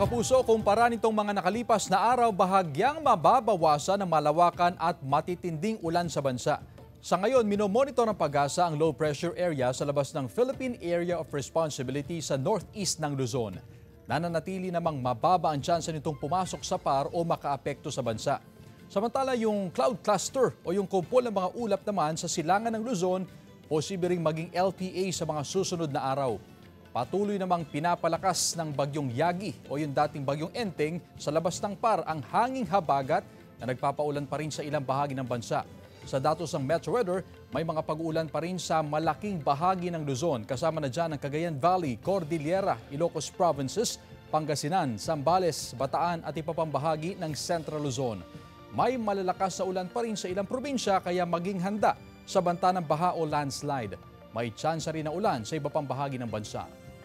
Mga kapuso, kumpara nitong mga nakalipas na araw, bahagyang mababawasan ng malawakan at matitinding ulan sa bansa. Sa ngayon, minomonitor ng Pag-asa ang low pressure area sa labas ng Philippine Area of Responsibility sa northeast ng Luzon. Nananatili namang mababa ang tsansa nitong pumasok sa PAR o makaapekto sa bansa. Samantala, yung cloud cluster o yung kumpol ng mga ulap naman sa silangan ng Luzon, posibleng maging LPA sa mga susunod na araw. Patuloy namang pinapalakas ng bagyong Yagi o yung dating bagyong Enteng sa labas ng PAR ang hanging habagat na nagpapaulan pa rin sa ilang bahagi ng bansa. Sa datos ng Metro Weather, may mga pag-uulan pa rin sa malaking bahagi ng Luzon, kasama na dyan ang Cagayan Valley, Cordillera, Ilocos Provinces, Pangasinan, Zambales, Bataan at iba pang bahagi ng Central Luzon. May malalakas na ulan pa rin sa ilang probinsya kaya maging handa sa banta ng baha o landslide. May tsansa rin na ulan sa iba pang bahagi ng bansa.